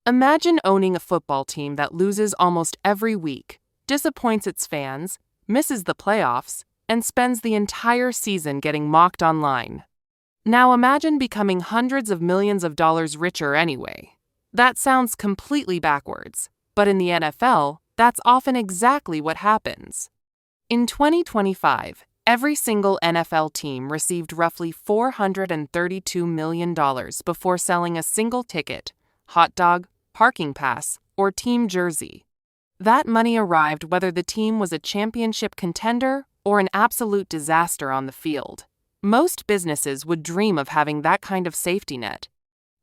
Imagine owning a football team that loses almost every week, disappoints its fans, misses the playoffs, and spends the entire season getting mocked online. Now imagine becoming hundreds of millions of dollars richer anyway. That sounds completely backwards, but in the NFL, that's often exactly what happens. In 2025, every single NFL team received roughly $432 million before selling a single ticket, hot dog, parking pass, or team jersey. That money arrived whether the team was a championship contender or an absolute disaster on the field. Most businesses would dream of having that kind of safety net.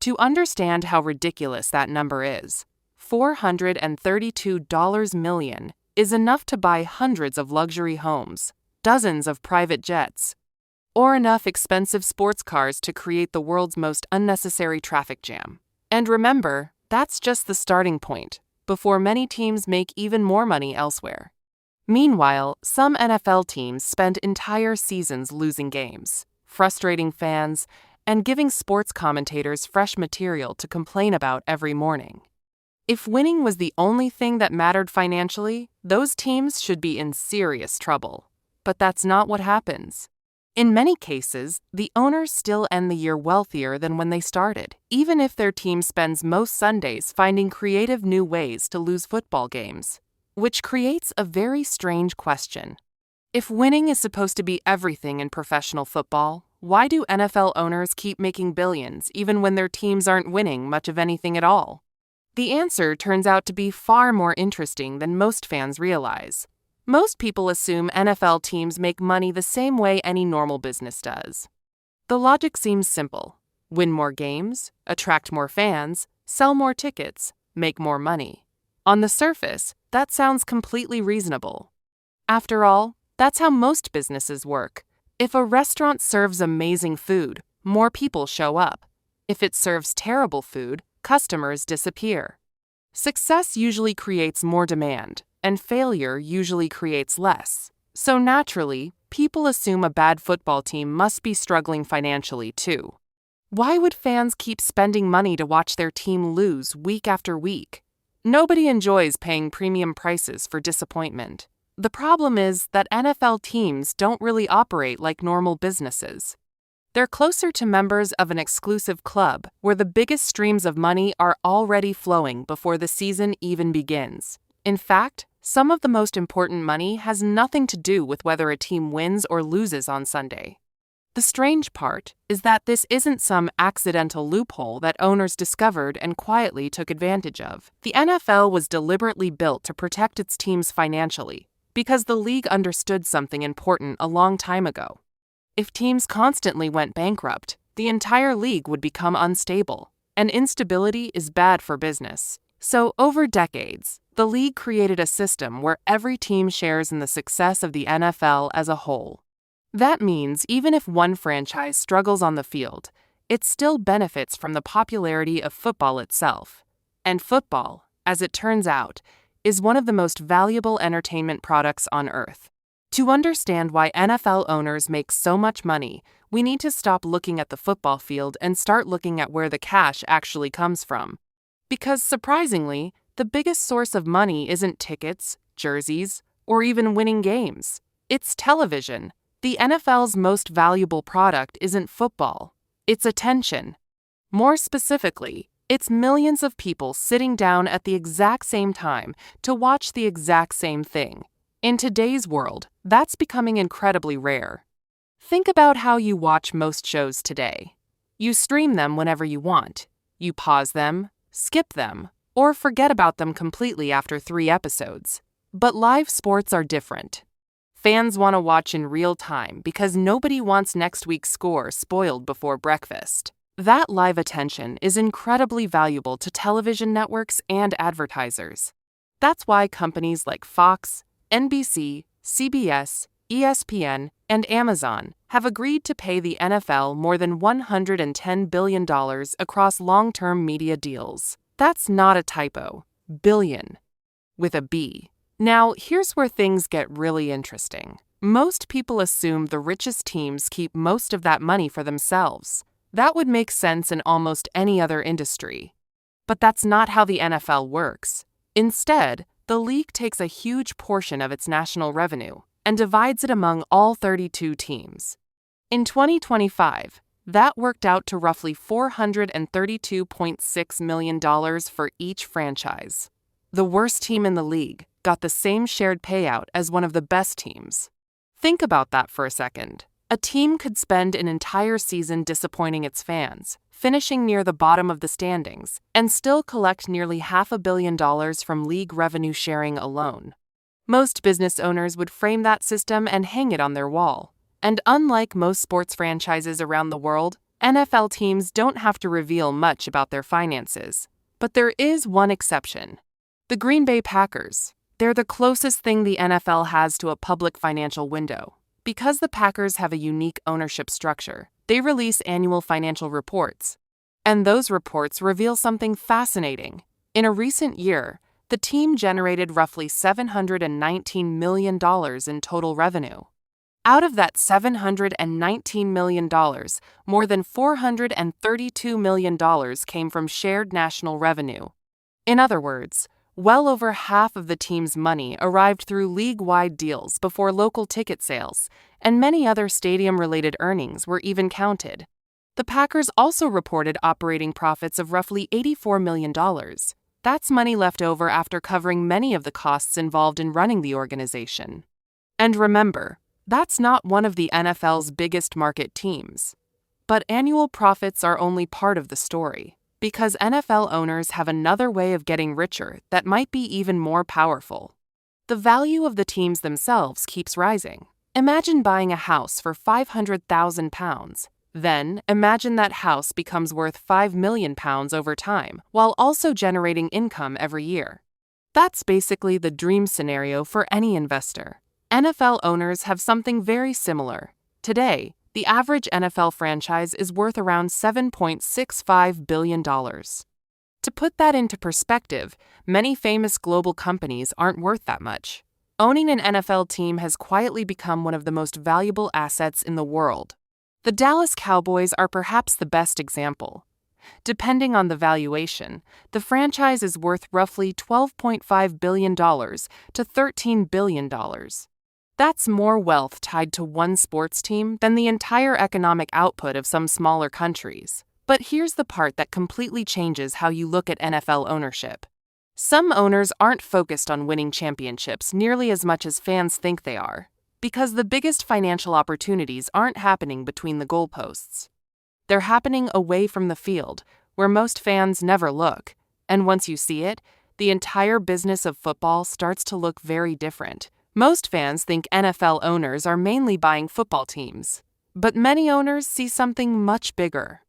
To understand how ridiculous that number is, $432 million is enough to buy hundreds of luxury homes, dozens of private jets, or enough expensive sports cars to create the world's most unnecessary traffic jam. And remember, that's just the starting point, before many teams make even more money elsewhere. Meanwhile, some NFL teams spend entire seasons losing games, frustrating fans, and giving sports commentators fresh material to complain about every morning. If winning was the only thing that mattered financially, those teams should be in serious trouble. But that's not what happens. In many cases, the owners still end the year wealthier than when they started, even if their team spends most Sundays finding creative new ways to lose football games. Which creates a very strange question. If winning is supposed to be everything in professional football, why do NFL owners keep making billions even when their teams aren't winning much of anything at all? The answer turns out to be far more interesting than most fans realize. Most people assume NFL teams make money the same way any normal business does. The logic seems simple. Win more games, attract more fans, sell more tickets, make more money. On the surface, that sounds completely reasonable. After all, that's how most businesses work. If a restaurant serves amazing food, more people show up. If it serves terrible food, customers disappear. Success usually creates more demand, and failure usually creates less. So naturally, people assume a bad football team must be struggling financially too. Why would fans keep spending money to watch their team lose week after week? Nobody enjoys paying premium prices for disappointment. The problem is that NFL teams don't really operate like normal businesses. They're closer to members of an exclusive club where the biggest streams of money are already flowing before the season even begins. In fact, some of the most important money has nothing to do with whether a team wins or loses on Sunday. The strange part is that this isn't some accidental loophole that owners discovered and quietly took advantage of. The NFL was deliberately built to protect its teams financially because the league understood something important a long time ago. If teams constantly went bankrupt, the entire league would become unstable, and instability is bad for business. So, over decades, the league created a system where every team shares in the success of the NFL as a whole. That means even if one franchise struggles on the field, it still benefits from the popularity of football itself. And football, as it turns out, is one of the most valuable entertainment products on earth. To understand why NFL owners make so much money, we need to stop looking at the football field and start looking at where the cash actually comes from. Because surprisingly, the biggest source of money isn't tickets, jerseys, or even winning games. It's television. The NFL's most valuable product isn't football. It's attention. More specifically, it's millions of people sitting down at the exact same time to watch the exact same thing. In today's world, that's becoming incredibly rare. Think about how you watch most shows today. You stream them whenever you want. You pause them, skip them, or forget about them completely after 3 episodes. But live sports are different. Fans want to watch in real time because nobody wants next week's score spoiled before breakfast. That live attention is incredibly valuable to television networks and advertisers. That's why companies like Fox, NBC, CBS, ESPN, and Amazon have agreed to pay the NFL more than $110 billion across long-term media deals. That's not a typo. Billion. With a B. Now, here's where things get really interesting. Most people assume the richest teams keep most of that money for themselves. That would make sense in almost any other industry. But that's not how the NFL works. Instead, the league takes a huge portion of its national revenue and divides it among all 32 teams. In 2025, that worked out to roughly $432.6 million for each franchise. The worst team in the league got the same shared payout as one of the best teams. Think about that for a second. A team could spend an entire season disappointing its fans, finishing near the bottom of the standings, and still collect nearly $500 million from league revenue sharing alone. Most business owners would frame that system and hang it on their wall. And unlike most sports franchises around the world, NFL teams don't have to reveal much about their finances. But there is one exception. The Green Bay Packers. They're the closest thing the NFL has to a public financial window. Because the Packers have a unique ownership structure, they release annual financial reports. And those reports reveal something fascinating. In a recent year, the team generated roughly $719 million in total revenue. Out of that $719 million, more than $432 million came from shared national revenue. In other words, well over half of the team's money arrived through league-wide deals before local ticket sales, and many other stadium-related earnings were even counted. The Packers also reported operating profits of roughly $84 million. That's money left over after covering many of the costs involved in running the organization. And remember, that's not one of the NFL's biggest market teams. But annual profits are only part of the story, because NFL owners have another way of getting richer that might be even more powerful. The value of the teams themselves keeps rising. Imagine buying a house for £500,000. Then, imagine that house becomes worth £5 million over time, while also generating income every year. That's basically the dream scenario for any investor. NFL owners have something very similar. Today, the average NFL franchise is worth around $7.65 billion. To put that into perspective, many famous global companies aren't worth that much. Owning an NFL team has quietly become one of the most valuable assets in the world. The Dallas Cowboys are perhaps the best example. Depending on the valuation, the franchise is worth roughly $12.5 billion to $13 billion. That's more wealth tied to one sports team than the entire economic output of some smaller countries. But here's the part that completely changes how you look at NFL ownership. Some owners aren't focused on winning championships nearly as much as fans think they are, because the biggest financial opportunities aren't happening between the goalposts. They're happening away from the field, where most fans never look. And once you see it, the entire business of football starts to look very different. Most fans think NFL owners are mainly buying football teams, but many owners see something much bigger.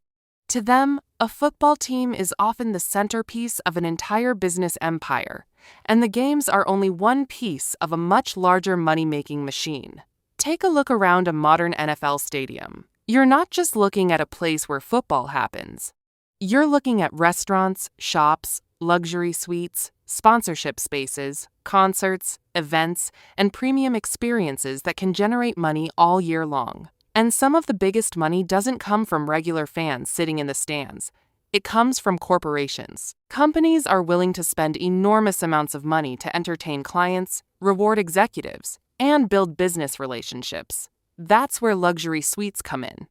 To them, a football team is often the centerpiece of an entire business empire, and the games are only one piece of a much larger money-making machine. Take a look around a modern NFL stadium. You're not just looking at a place where football happens. You're looking at restaurants, shops, luxury suites, sponsorship spaces, concerts, events, and premium experiences that can generate money all year long. And some of the biggest money doesn't come from regular fans sitting in the stands. It comes from corporations. Companies are willing to spend enormous amounts of money to entertain clients, reward executives, and build business relationships. That's where luxury suites come in.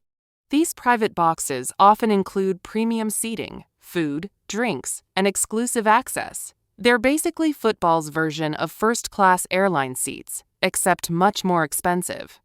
These private boxes often include premium seating, food, drinks, and exclusive access. They're basically football's version of first-class airline seats, except much more expensive.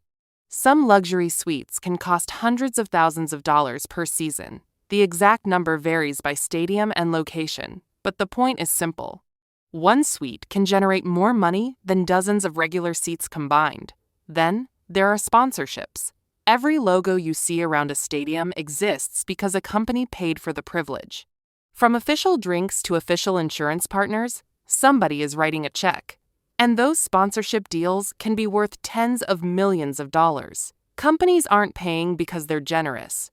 Some luxury suites can cost hundreds of thousands of dollars per season. The exact number varies by stadium and location, but the point is simple. One suite can generate more money than dozens of regular seats combined. Then, there are sponsorships. Every logo you see around a stadium exists because a company paid for the privilege. From official drinks to official insurance partners, somebody is writing a check. And those sponsorship deals can be worth tens of millions of dollars. Companies aren't paying because they're generous.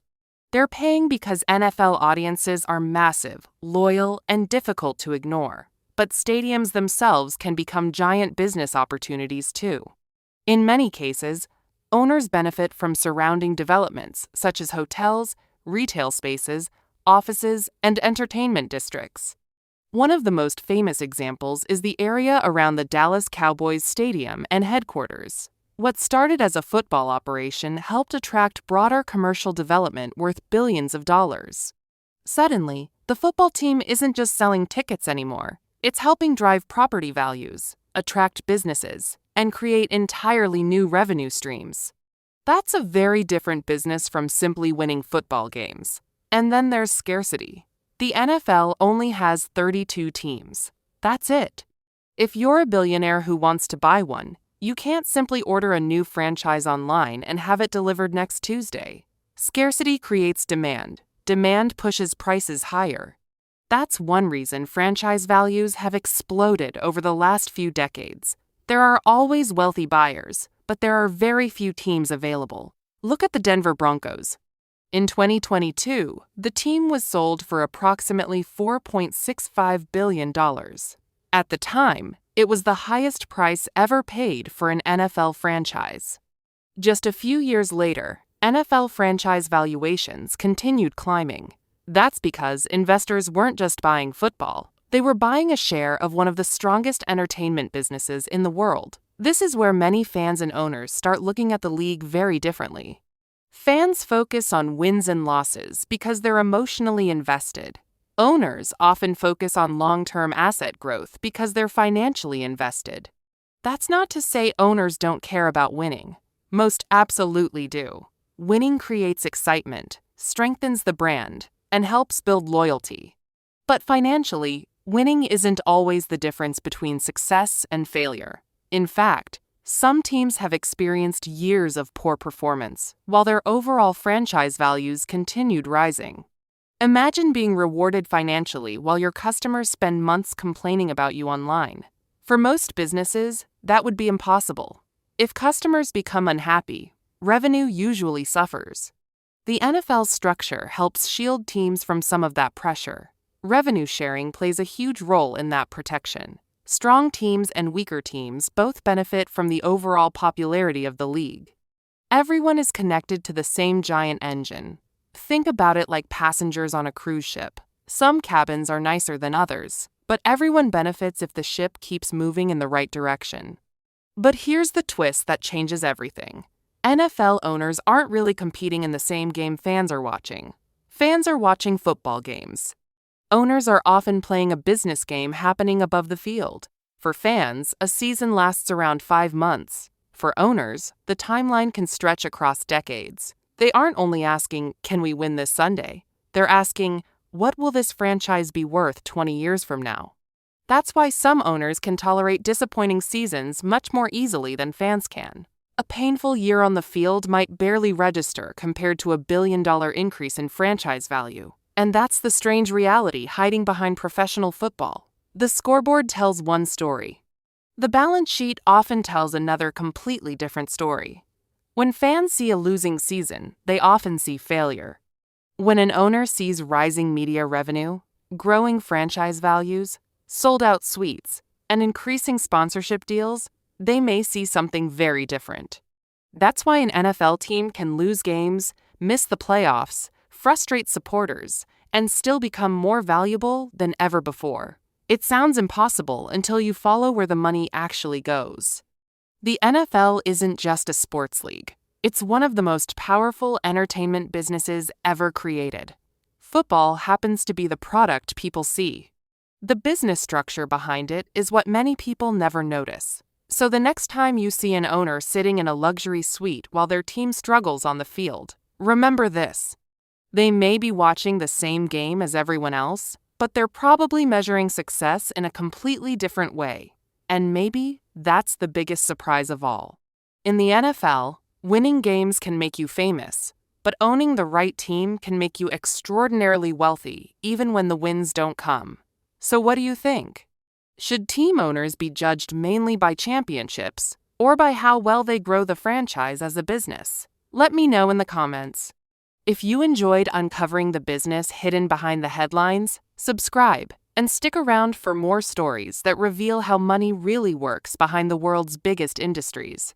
They're paying because NFL audiences are massive, loyal, and difficult to ignore. But stadiums themselves can become giant business opportunities too. In many cases, owners benefit from surrounding developments such as hotels, retail spaces, offices, and entertainment districts. One of the most famous examples is the area around the Dallas Cowboys stadium and headquarters. What started as a football operation helped attract broader commercial development worth billions of dollars. Suddenly, the football team isn't just selling tickets anymore. It's helping drive property values, attract businesses, and create entirely new revenue streams. That's a very different business from simply winning football games. And then there's scarcity. The NFL only has 32 teams. That's it. If you're a billionaire who wants to buy one, you can't simply order a new franchise online and have it delivered next Tuesday. Scarcity creates demand. Demand pushes prices higher. That's one reason franchise values have exploded over the last few decades. There are always wealthy buyers, but there are very few teams available. Look at the Denver Broncos. In 2022, the team was sold for approximately $4.65 billion. At the time, it was the highest price ever paid for an NFL franchise. Just a few years later, NFL franchise valuations continued climbing. That's because investors weren't just buying football, they were buying a share of one of the strongest entertainment businesses in the world. This is where many fans and owners start looking at the league very differently. Fans focus on wins and losses because they're emotionally invested. Owners often focus on long-term asset growth because they're financially invested. That's not to say owners don't care about winning. Most absolutely do. Winning creates excitement, strengthens the brand, and helps build loyalty. But financially, winning isn't always the difference between success and failure. In fact, some teams have experienced years of poor performance, while their overall franchise values continued rising. Imagine being rewarded financially while your customers spend months complaining about you online. For most businesses, that would be impossible. If customers become unhappy, revenue usually suffers. The NFL's structure helps shield teams from some of that pressure. Revenue sharing plays a huge role in that protection. Strong teams and weaker teams both benefit from the overall popularity of the league. Everyone is connected to the same giant engine. Think about it like passengers on a cruise ship. Some cabins are nicer than others, but everyone benefits if the ship keeps moving in the right direction. But here's the twist that changes everything. NFL owners aren't really competing in the same game fans are watching. Fans are watching football games. Owners are often playing a business game happening above the field. For fans, a season lasts around 5 months. For owners, the timeline can stretch across decades. They aren't only asking, can we win this Sunday? They're asking, what will this franchise be worth 20 years from now? That's why some owners can tolerate disappointing seasons much more easily than fans can. A painful year on the field might barely register compared to a billion-dollar increase in franchise value. And that's the strange reality hiding behind professional football. The scoreboard tells one story. The balance sheet often tells another completely different story. When fans see a losing season, they often see failure. When an owner sees rising media revenue, growing franchise values, sold-out suites, and increasing sponsorship deals, they may see something very different. That's why an NFL team can lose games, miss the playoffs, frustrate supporters, and still become more valuable than ever before. It sounds impossible until you follow where the money actually goes. The NFL isn't just a sports league. It's one of the most powerful entertainment businesses ever created. Football happens to be the product people see. The business structure behind it is what many people never notice. So the next time you see an owner sitting in a luxury suite while their team struggles on the field, remember this. They may be watching the same game as everyone else, but they're probably measuring success in a completely different way. And maybe that's the biggest surprise of all. In the NFL, winning games can make you famous, but owning the right team can make you extraordinarily wealthy even when the wins don't come. So what do you think? Should team owners be judged mainly by championships or by how well they grow the franchise as a business? Let me know in the comments. If you enjoyed uncovering the business hidden behind the headlines, subscribe and stick around for more stories that reveal how money really works behind the world's biggest industries.